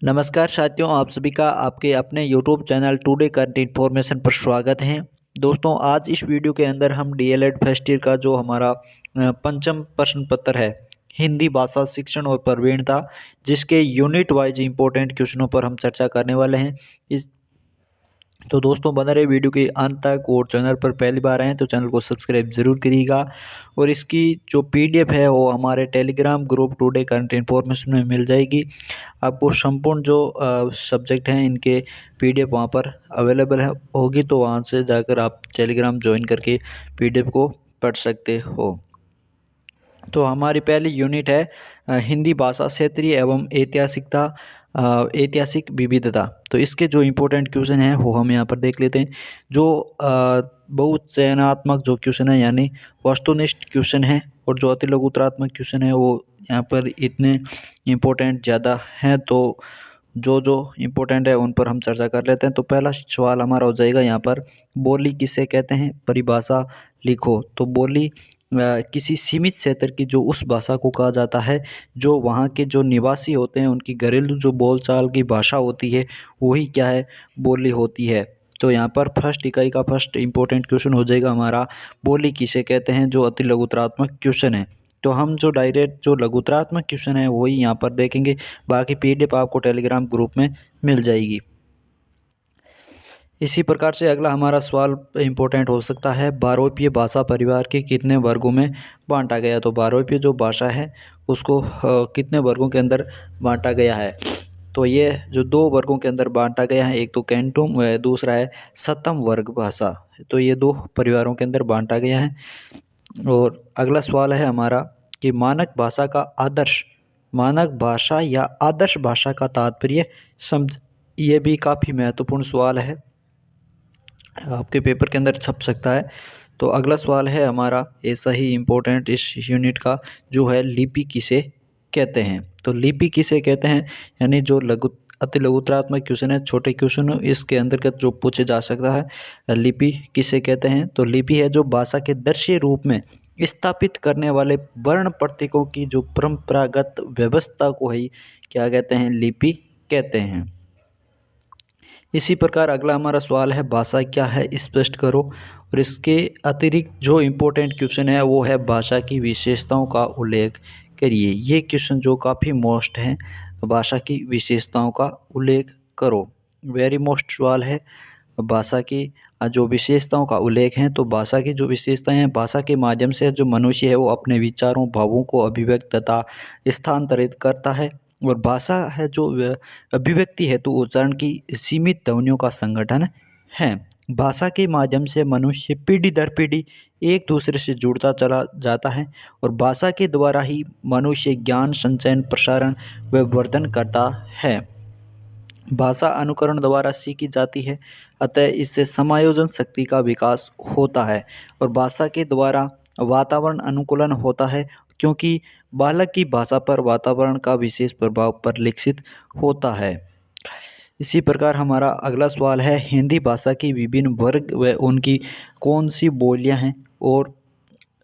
नमस्कार साथियों, आप सभी का आपके अपने YouTube channel today current information पर स्वागत है। दोस्तों, आज इस वीडियो के अंदर हम डीएलएड फर्स्ट ईयर का जो हमारा पंचम प्रश्न पत्र है हिंदी भाषा शिक्षण और प्रवीणता, जिसके यूनिट वाइज इंपॉर्टेंट क्वेश्चनों पर हम चर्चा करने वाले हैं। इस तो दोस्तों, बना रहे वीडियो के अंत तक, और चैनल पर पहली बार आए हैं तो चैनल को सब्सक्राइब जरूर करिएगा। और इसकी जो पीडीएफ है वो हमारे Telegram group today current information में मिल जाएगी। आपको संपूर्ण जो सब्जेक्ट हैं इनके पीडीएफ वहाँ पर अवेलेबल है होगी, तो वहाँ से जाकर आप टेलीग्राम ज्वाइन करके पीडीएफ को पढ़ सकते हो। तो हमारी पहली यूनिट है हिंदी भाषा क्षेत्रीय एवं ऐतिहासिक विविधता। तो इसके जो इम्पोर्टेंट क्वेश्चन हैं वो हम यहाँ पर देख लेते हैं। जो बहुत चयनात्मक जो क्वेश्चन है यानी वस्तुनिष्ठ क्वेश्चन है, और जो अति लघुतरात्मक क्वेश्चन है वो यहाँ पर इतने इम्पोर्टेंट ज़्यादा हैं, तो जो इम्पोर्टेंट है उन पर हम चर्चा कर लेते हैं। तो पहला सवाल हमारा हो जाएगा यहाँ पर, बोली किसे कहते हैं, परिभाषा लिखो। तो बोली किसी सीमित क्षेत्र की जो उस भाषा को कहा जाता है जो वहाँ के जो निवासी होते हैं उनकी घरेलू जो बोलचाल की भाषा होती है, वही क्या है, बोली होती है। तो यहाँ पर फर्स्ट इकाई का फर्स्ट इंपॉर्टेंट क्वेश्चन हो जाएगा हमारा, बोली किसे कहते हैं, जो अति लघुतरात्मक क्वेश्चन है। तो हम जो डायरेक्ट जो लघुतरात्मक क्वेश्चन है वही यहाँ पर देखेंगे, बाकी पीडीएफ आपको टेलीग्राम ग्रुप में मिल जाएगी। इसी प्रकार से अगला हमारा सवाल इम्पोर्टेंट हो सकता है, बारोपीय भाषा परिवार के कितने वर्गों में बांटा गया। तो बारोपीय जो भाषा है उसको कितने वर्गों के अंदर बांटा गया है। तो ये जो दो वर्गों के अंदर बांटा गया है, एक तो कैंटुम, दूसरा है सतम वर्ग भाषा। तो ये दो परिवारों के अंदर बांटा गया है। और अगला सवाल है हमारा कि मानक भाषा का आदर्श, मानक भाषा या आदर्श भाषा का तात्पर्य समझ। ये भी काफ़ी महत्वपूर्ण सवाल है, आपके पेपर के अंदर छप सकता है। तो अगला सवाल है हमारा ऐसा ही इम्पोर्टेंट इस यूनिट का, जो है लिपि किसे कहते हैं। तो लिपि किसे कहते हैं यानी जो अति लघुतरात्मक क्वेश्चन है, छोटे क्वेश्चन इसके अंतर्गत जो पूछे जा सकता है, लिपि किसे कहते हैं। तो लिपि है जो भाषा के दृश्य रूप में स्थापित करने वाले वर्ण प्रतीकों की जो परंपरागत व्यवस्था को ही क्या कहते हैं, लिपि कहते हैं। इसी प्रकार अगला हमारा सवाल है, भाषा क्या है स्पष्ट करो। और इसके अतिरिक्त जो इम्पोर्टेंट क्वेश्चन है वो है, भाषा की विशेषताओं का उल्लेख करिए। ये क्वेश्चन जो काफ़ी मोस्ट है, भाषा की विशेषताओं का उल्लेख करो, वेरी मोस्ट सवाल है। भाषा की जो विशेषताओं का उल्लेख है, तो भाषा की जो विशेषताएं हैं, भाषा के माध्यम से जो मनुष्य है वो अपने विचारों भावों को अभिव्यक्त तथा स्थानांतरित करता है। और भाषा है जो अभिव्यक्ति है तो उच्चारण की सीमित ध्वनियों का संगठन है। भाषा के माध्यम से मनुष्य पीढ़ी दर पीढ़ी एक दूसरे से जुड़ता चला जाता है, और भाषा के द्वारा ही मनुष्य ज्ञान संचयन, प्रसारण व वर्धन करता है। भाषा अनुकरण द्वारा सीखी जाती है, अतः इससे समायोजन शक्ति का विकास होता है। और भाषा के द्वारा वातावरण अनुकूलन होता है, क्योंकि बालक की भाषा पर वातावरण का विशेष प्रभाव परिलक्षित होता है। इसी प्रकार हमारा अगला सवाल है, हिंदी भाषा की विभिन्न वर्ग व उनकी कौन सी बोलियां हैं। और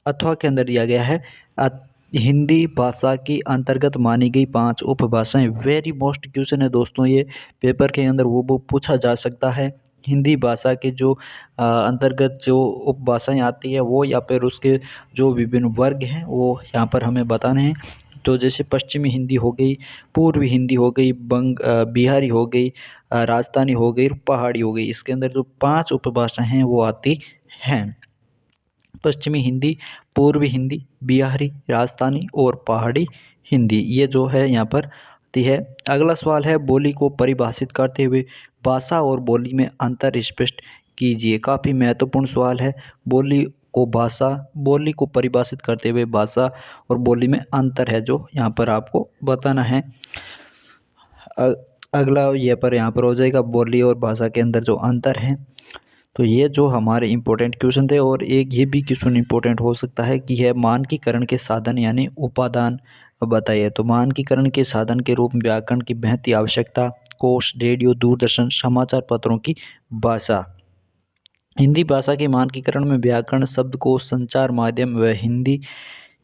अथवा के अंदर दिया गया है, हिंदी भाषा की अंतर्गत मानी गई 5 उपभाषाएं। वेरी मोस्ट क्वेश्चन है दोस्तों, ये पेपर के अंदर वो पूछा जा सकता है। हिंदी भाषा के जो अंतर्गत जो उपभाषाएं आती है वो, या फिर उसके जो विभिन्न वर्ग हैं वो यहाँ पर हमें बताने हैं। तो जैसे पश्चिमी हिंदी हो गई, पूर्वी हिंदी हो गई, बिहारी हो गई, राजस्थानी हो गई, पहाड़ी हो गई। इसके अंदर जो 5 उपभाषाएं हैं वो आती हैं, पश्चिमी हिंदी, पूर्वी हिंदी, बिहारी, राजस्थानी और पहाड़ी हिंदी। ये जो है यहाँ पर आती है। अगला सवाल है, बोली को परिभाषित करते हुए भाषा और बोली में अंतर स्पष्ट कीजिए। काफ़ी महत्वपूर्ण सवाल है, बोली को परिभाषित करते हुए भाषा और बोली में अंतर है जो यहाँ पर आपको बताना है। अगला यहाँ पर हो जाएगा, बोली और भाषा के अंदर जो अंतर है। तो ये जो हमारे इम्पोर्टेंट क्वेश्चन थे। और एक ये भी क्वेश्चन इम्पोर्टेंट हो सकता है कि है, मानकीकरण के साधन यानी उपादान बताइए। तो मानकीकरण के साधन के रूप में व्याकरण की बेहद आवश्यकता, कोश, रेडियो, दूरदर्शन, समाचार पत्रों की भाषा। हिंदी भाषा के मानकीकरण में व्याकरण, शब्दकोश, संचार माध्यम व हिंदी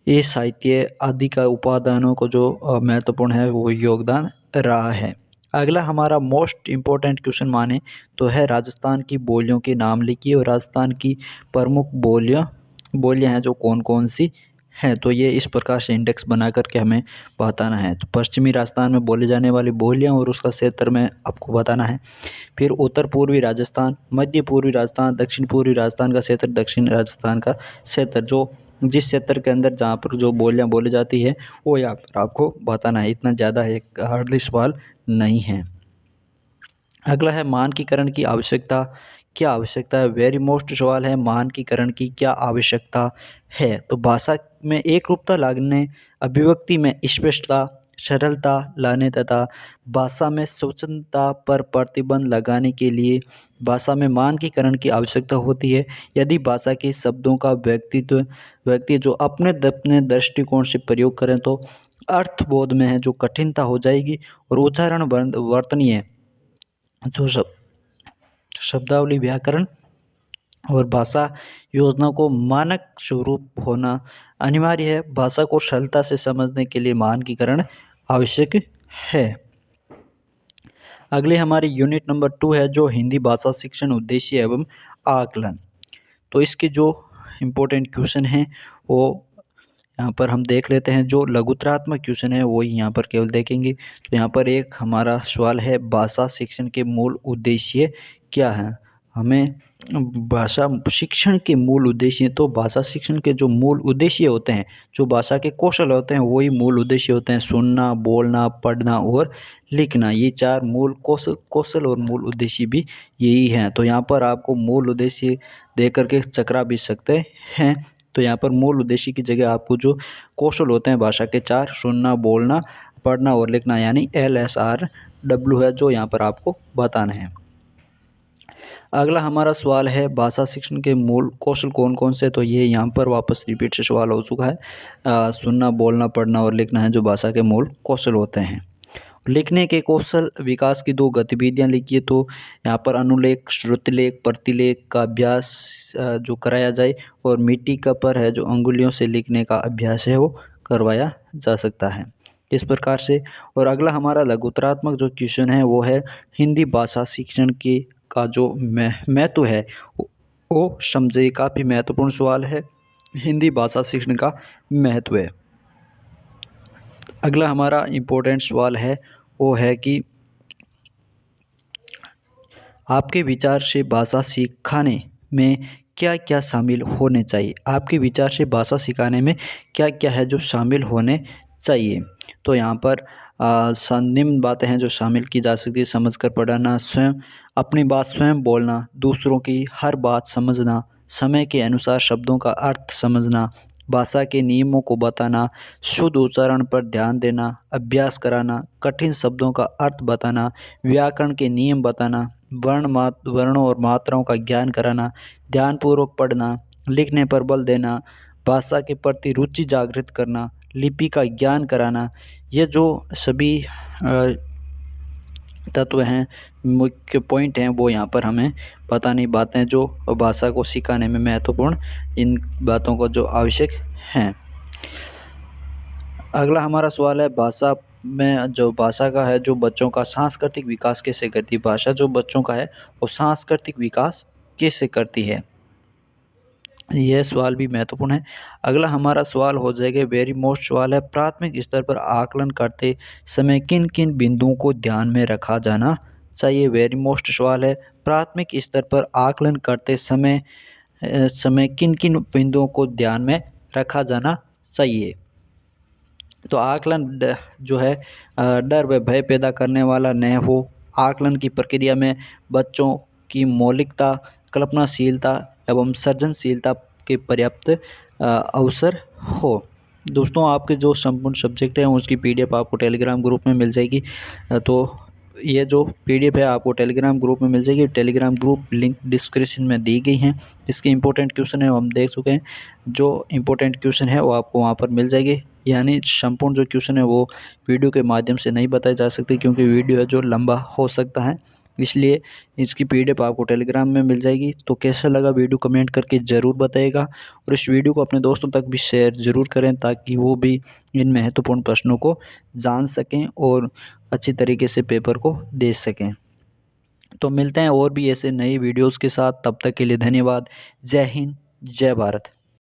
ये साहित्य आदि का उपादानों को जो महत्वपूर्ण है वो योगदान रहा है। अगला हमारा मोस्ट इम्पोर्टेंट क्वेश्चन माने तो है राजस्थान की बोलियों के नाम लिखिए और राजस्थान की प्रमुख बोलियां हैं जो कौन कौन सी हैं। तो ये इस प्रकार से इंडेक्स बना करके हमें बताना है। तो पश्चिमी राजस्थान में बोली जाने वाली बोलियां और उसका क्षेत्र में आपको बताना है। फिर उत्तर पूर्वी राजस्थान, मध्य पूर्वी राजस्थान, दक्षिण पूर्वी राजस्थान का क्षेत्र, दक्षिण राजस्थान का क्षेत्र, जो जिस क्षेत्र के अंदर जहाँ पर जो बोलियां बोली जाती है वो यहाँ पर आपको बताना है। इतना ज़्यादा एक हार्डली सवाल नहीं है। अगला है मानकीकरण की आवश्यकता, क्या आवश्यकता है। वेरी मोस्ट सवाल है, मानकीकरण की क्या आवश्यकता है। तो भाषा में एक रूपता लाने, अभिव्यक्ति में स्पष्टता, सरलता लाने तथा भाषा में स्वच्छंदता पर प्रतिबंध लगाने के लिए भाषा में मानकीकरण की आवश्यकता होती है। यदि भाषा के शब्दों का व्यक्ति जो अपने दृष्टिकोण से प्रयोग करें तो अर्थबोध में है जो कठिनता हो जाएगी और उच्चारण वर्तनीय जो शब्दावली, व्याकरण और भाषा योजना को मानक स्वरूप होना अनिवार्य है। भाषा को सरलता से समझने के लिए मानकीकरण आवश्यक है। अगले हमारी यूनिट नंबर 2 है जो हिंदी भाषा शिक्षण उद्देश्य एवं आकलन। तो इसके जो इम्पोर्टेंट क्वेश्चन हैं वो यहाँ पर हम देख लेते हैं। जो लघुतरात्मक क्वेश्चन है वो यहाँ पर केवल देखेंगे। तो यहाँ पर एक हमारा सवाल है, भाषा शिक्षण के मूल उद्देश्य क्या हैं। हमें भाषा शिक्षण के मूल उद्देश्य, तो भाषा शिक्षण के जो मूल उद्देश्य होते हैं, जो भाषा के कौशल होते हैं वही मूल उद्देश्य होते हैं। सुनना, बोलना, पढ़ना और लिखना, ये 4 मूल कौशल और मूल उद्देश्य भी यही हैं। तो यहाँ पर आपको मूल उद्देश्य दे करके चकरा भी सकते हैं। तो यहाँ पर मूल उद्देश्य की जगह आपको जो कौशल होते हैं भाषा के 4, सुनना, बोलना, पढ़ना और लिखना, यानी LSRW है जो यहाँ पर आपको बताना है। अगला हमारा सवाल है, भाषा शिक्षण के मूल कौशल कौन कौन से। तो ये यहाँ पर वापस रिपीट से सवाल हो चुका है। सुनना, बोलना, पढ़ना और लिखना है जो भाषा के मूल कौशल होते हैं। लिखने के कौशल विकास की 2 गतिविधियां लिखिए। तो यहाँ पर अनुलेख, श्रुतिलेख, प्रतिलेख का अभ्यास जो कराया जाए और मिट्टी का पर है जो अंगुलियों से लिखने का अभ्यास है वो करवाया जा सकता है इस प्रकार से। और अगला हमारा लघुतरात्मक जो क्वेश्चन है वो है, हिंदी भाषा शिक्षण के का जो महत्व है वो समझे। काफ़ी महत्वपूर्ण सवाल है, हिंदी भाषा शिक्षण का महत्व है। अगला हमारा इम्पोर्टेंट सवाल है वो है कि आपके विचार से भाषा सिखाने में क्या क्या शामिल होने चाहिए। आपके विचार से भाषा सिखाने में क्या क्या है जो शामिल होने चाहिए। तो यहाँ पर निम्न बातें हैं जो शामिल की जा सकती है। समझकर पढ़ना, स्वयं अपनी बात स्वयं बोलना, दूसरों की हर बात समझना, समय के अनुसार शब्दों का अर्थ समझना, भाषा के नियमों को बताना, शुद्ध उच्चारण पर ध्यान देना, अभ्यास कराना, कठिन शब्दों का अर्थ बताना, व्याकरण के नियम बताना, वर्णों और मात्राओं का ज्ञान कराना, ध्यानपूर्वक पढ़ना, लिखने पर बल देना, भाषा के प्रति रुचि जागृत करना, लिपि का ज्ञान कराना। ये जो सभी तत्व हैं, मुख्य पॉइंट हैं, वो यहाँ पर हमें बतानी बातें जो भाषा को सिखाने में महत्वपूर्ण, इन बातों को जो आवश्यक हैं। अगला हमारा सवाल है, भाषा में जो भाषा का है जो बच्चों का सांस्कृतिक विकास कैसे करती है। भाषा जो बच्चों का है वो सांस्कृतिक विकास कैसे करती है, यह सवाल भी महत्वपूर्ण है। अगला हमारा सवाल हो जाएगा, वेरी मोस्ट सवाल है, प्राथमिक स्तर पर आकलन करते समय किन किन बिंदुओं को ध्यान में रखा जाना चाहिए। वेरी मोस्ट सवाल है, प्राथमिक स्तर पर आकलन करते समय किन किन बिंदुओं को ध्यान में रखा जाना चाहिए। तो आकलन जो है डर व भय पैदा करने वाला न हो। आकलन की प्रक्रिया में बच्चों की मौलिकता, कल्पनाशीलता एवं सृजनशीलता के पर्याप्त अवसर हो। दोस्तों, आपके जो संपूर्ण सब्जेक्ट हैं उसकी PDF आपको टेलीग्राम ग्रुप में मिल जाएगी। तो ये जो PDF है आपको टेलीग्राम ग्रुप में मिल जाएगी। टेलीग्राम ग्रुप लिंक डिस्क्रिप्शन में दी गई हैं। इसके इंपॉर्टेंट क्वेश्चन है हम देख चुके हैं। जो इंपॉर्टेंट क्वेश्चन है वो आपको वहाँ पर मिल जाएगी। यानी संपूर्ण जो क्वेश्चन है वो वीडियो के माध्यम से नहीं बताए जा सकते क्योंकि वीडियो है जो लंबा हो सकता है। इसलिए इसकी PDF आपको टेलीग्राम में मिल जाएगी। तो कैसा लगा वीडियो कमेंट करके ज़रूर बताइएगा और इस वीडियो को अपने दोस्तों तक भी शेयर ज़रूर करें ताकि वो भी इन महत्वपूर्ण प्रश्नों को जान सकें और अच्छी तरीके से पेपर को दे सकें। तो मिलते हैं और भी ऐसे नई वीडियोज़ के साथ, तब तक के लिए धन्यवाद। जय हिंद, जय भारत।